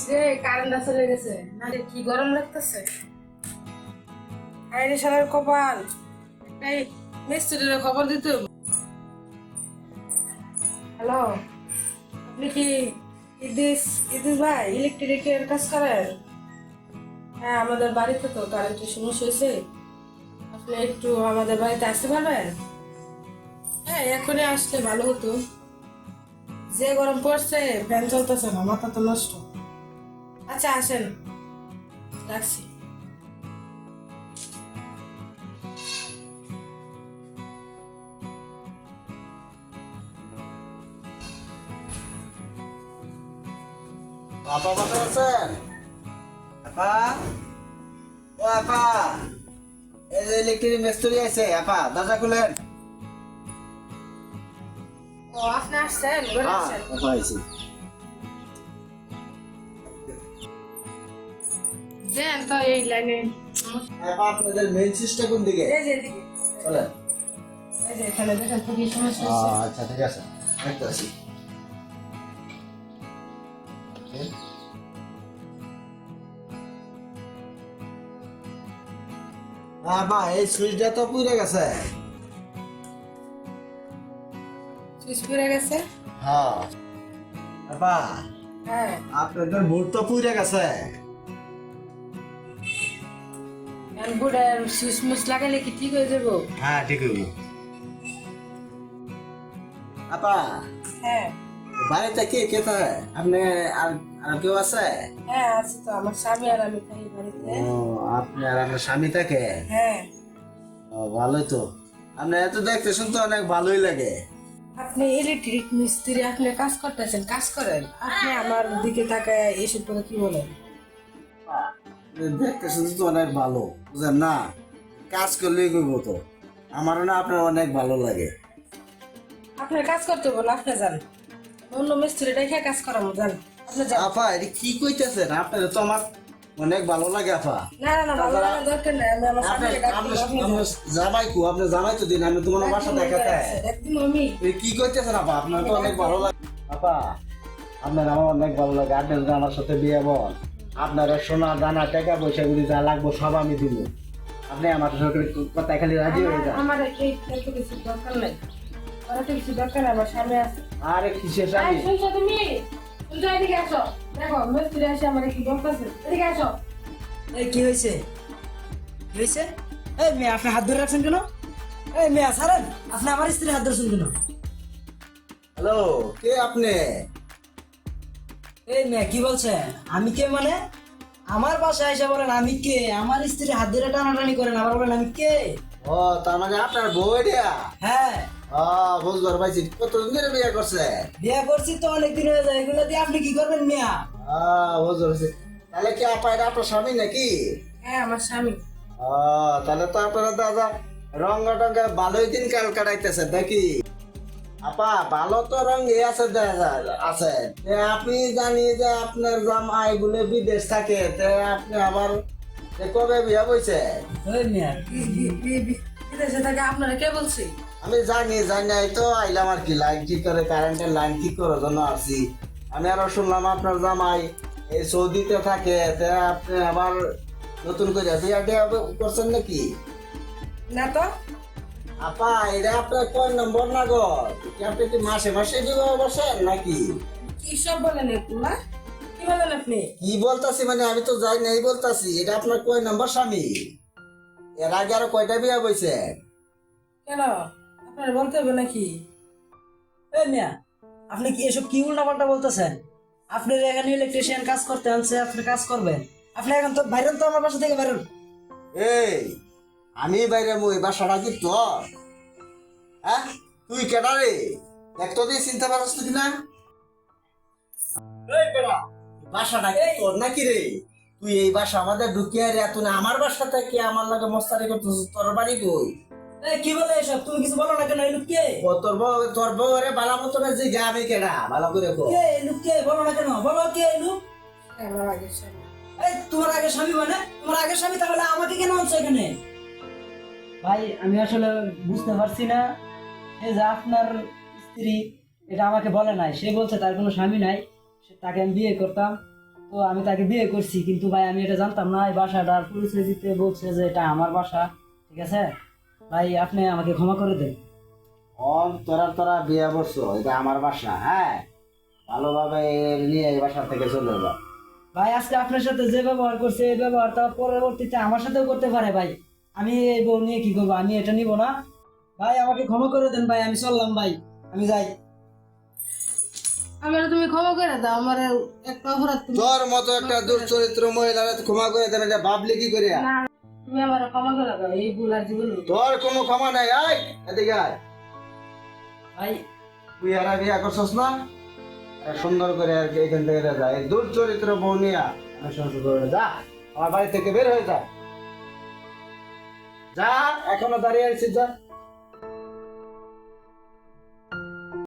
রে কারেন্টটা চলে গেছে না রে, কি গরম লাগতেছে। আইরে শালার কপাল, এই মিস্ত্রির খবর দিতে হবে। হ্যালো, আপনি কি ইদিস ইদিস ভাই ইলেকট্রিকের কাজ করেন? হ্যাঁ, আমাদের বাড়িতে তো কারেন্টের সমস্যা হয়েছে। আপনি একটু আমাদের বাড়িতে আসতে পারবেন? হ্যাঁ, এখনই আসলে ভালো হতো। যে গরম পড়ছে, ফ্যান চলতেছে না, মাথা তো নষ্ট। আচ্ছা আসেন, রাখছি। আপা ভালো আছেন? আপা, ও আপা, এই যে ইলেকট্রিক মিস্ত্রি আছে। আপা দরজা খুলেন। ও আপনি আসছেন, ঘরে হ্যাঁ আসেন। আপা আইছি। দেন তো এই লাইনে। আপা আপনাদের মেইন সুইচটা কোন দিকে? এই যে এদিকে। চলেন। এই যে এখানে দেখেন তো কি সমস্যা হচ্ছে। আচ্ছা ঠিক আছে, দেখতে আসি। আপা এই সুইচটা তো পুড়ে গেছে। সুইচ পুড়ে গেছে। হ্যাঁ আপা, হ্যাঁ, আপনাদের বোর্ড তো পুড়ে গেছে। বুড়ার সুইচ মুচ লাগালে কি ঠিক হয়ে যাবো? হ্যাঁ ঠিক হইব। আপা হ্যাঁ বাড়িতে কে কে থাকে? আপনি আর আর কেউ আছে? হ্যাঁ, আছে তো, আমার স্বামী আর আমি থাকি বাড়িতে। ও আপনি আর আপনার স্বামী থাকে? হ্যাঁ, ও ভালোই তো। আপনি এত দেখতে শুনতে অনেক ভালোই লাগে। আপনি ইলেকট্রিক মিস্ত্রি, আপনি কাজ করতেছেন, কাজ করেন। আপনি আমার দিকে তাকায় এসব করে কি বলেন? আপনি দেখতে শুনতে তো অনেক ভালো, বুঝেন না? কাজ করলেই করবো তো। আমারও না আপনার অনেক ভালো লাগে। আপনার কাজ করতে বলে আপনি যান, অন্য মিস্ত্রিটাই খেয়ে কাজ করাবো, যান আপনি যান। আপা এটা কি কইতেছেন? আপনার তো আমার অনেক ভালো লাগে আপা। না না না, ভালো লাগার দরকার নেই, আমি আমার স্বামীকে ডাক দিব, আপনি যান। জামাই কু, আপনি জামাই তো দিন, আমি তোমার বাসা দেখাতে। একদিন আমি কি করতেছেন আপা? আপনার তো অনেক ভালো লাগে আপা। আপনার আমার অনেক ভালো লাগে। আপনি যদি আমার সাথে বিয়ে বল, আপনার সোনা দানা টাকা পয়সা গুলি যা লাগবে সব আমি দিব। আপনি আমার সাথে কথা খালি রাজি হয়ে যান। আমার একটু কিছু দরকার নাই, আমার তো কিছু দরকার নাই, আমার স্বামী আছে। আরে কিসের আয়, স্বামী? শুনছো তুমি? তুমি এদিকে আসো, দেখো মিস্ত্রি এসে আমার কি বলতেছে, এদিকে আসো। এই কি হয়েছে? কি হয়েছে? এই মেয়ে, আপনি হাত ধরে রাখছেন কেন? এই মেয়ে ছাড়েন, আপনি আমার স্ত্রীর হাত ধরছেন কেন? হ্যালো, কে আপনি? এই মেয়ে কি বলছেন? আমি কে মানে? আমার বাসায় এসে বলেন আমি কে? আমার স্ত্রীর হাত ধরে টানাটানি করেন, আবার বলেন আমি কে? ও তার মানে আপনার বউ এটা? হ্যাঁ, বুঝবার পাইছি। কতদিন ধরে বিয়ে করছে? বিয়ে করছি তো অনেকদিন হয়ে যায়, এগুলো দিয়ে আপনি কি করবেন মিয়া? বুঝতে পারছি। তাহলে কি আপা এটা আপনার স্বামী নাকি? হ্যাঁ, আমার স্বামী। তাহলে তো আপনারা দাদা রঙা টঙ্গা ভালোই দিন কাল কাটাইতেছে নাকি? আপা ভালো তো রঙ আছে আছে। আপনি জানি যে আপনার জামাই বলে বিদেশ থাকে, আপনি আবার কবে বিয়ে বইছে? ওই মিয়া, বিদেশে থাকে আপনারা কে বলছি? আমি জানি এই তো আইলাম আর কি, লাইন ঠিক করে, কারেন্টের লাইন ঠিক করার জন্য আসছি। আমি আরো শুনলাম আপনার জামাই এই সৌদিতে থাকে, আপনি আবার নতুন করে বিয়ে টিয়া করছেন নাকি? না তো। আপা এটা আপনার কয় নম্বর না গো? আপনি কি মাসে মাসে বিবাহ বসেন নাকি? কি সব বলেন একটু না, কি বলেন আপনি? কি বলতাছি মানে আমি তো যাই নাই বলতাছি। এটা আপনার কয় নম্বর স্বামী? এর আগে আরো কয়টা বিয়ে বইছে? কেন, আপনারা বলতে হবে নাকি? এই মিয়া, আপনি কি এসব কি উল্টাপাল্টা বলতেছেন? আপনি এখানে ইলেকট্রিশিয়ান কাজ করতে আনছে, আপনি কাজ করবেন। আপনি এখন তো বাইরেন, তো আমার বাসা থেকে বাইরেন। এই আমি বাইরে মুই বাসাটা কি তোর? হ্যাঁ, তুই কেডা রে? দেখতো দিয়ে চিন্তা পারস তুই না? এই বেড়া, বাসাটা কি তোর নাকি রে? তুই এই বাসা আমাদের ঢুকিয়ে রে, তুই না আমার বাসাতে কি আমার লাগে মস্তারি করতেছিস? তোর বাড়ি কই? এই কি বলে এসব? তুমি কিছু বলো না কেন? এই লোক কে? ও তোর বউ রে বালা মতো যে গা আমি কেডা ভালো করে কো। কে এই লোক? কে বলো না কেন? বলো কে এই লোক? আমার আগে স্বামী। এই তোমার আগে স্বামী মানে? তোমার আগে স্বামী, তাহলে আমাকে কেন আনছো এখানে? ভাই আমি আসলে বুঝতে পারছি না, এই যে আপনার স্ত্রী এটা আমাকে বলে নাই, সে বলছে তার কোনো স্বামী নাই, তাকে আমি বিয়ে করতাম। তো তো আমি তাকে বিয়ে করছি, কিন্তু ভাই আমি এটা জানতাম না, এই বাসাটার পরিচয় দিতে বলছে যে এটা আমার বাসা। ঠিক আছে ভাই, আপনি আমাকে ক্ষমা করে দেন। তোরা তোরা বিয়ে করছো, এটা আমার বাসা, হ্যাঁ, ভালোভাবে নিয়ে এই বাসা থেকে চলে যা। ভাই আজকে আপনার সাথে যে ব্যবহার করছে এই ব্যবহারটা পরবর্তীতে আমার সাথেও করতে পারে ভাই। আমি এই বউ নিয়ে কি করবো, আমি এটা নিব না। ভাই আমাকে ক্ষমা করে দেন ভাই, আমি চললাম ভাই, আমি যাই। আমার তুমি ক্ষমা করে দাও, আমার একটা অপরাধ তুমি তোর মতো একটা দুশ্চরিত্র মহিলার ক্ষমা করে দেবে, এটা ভাবলি কি করিয়া? না, তুমি আমার ক্ষমা করে দাও, এই ভুল আর জীবন তোর কোনো ক্ষমা নাই, আয় এদিকে আয়। ভাই তুই এরা বিয়া করছস না, এরা সুন্দর করে আর কি এখান থেকে যা, এই দুর্চরিত্র বউ নিয়া আমি সংসার করে যা, আমার বাড়ি থেকে বের হয়ে যা, যা, এখনো দাঁড়িয়ে আছিস, যা।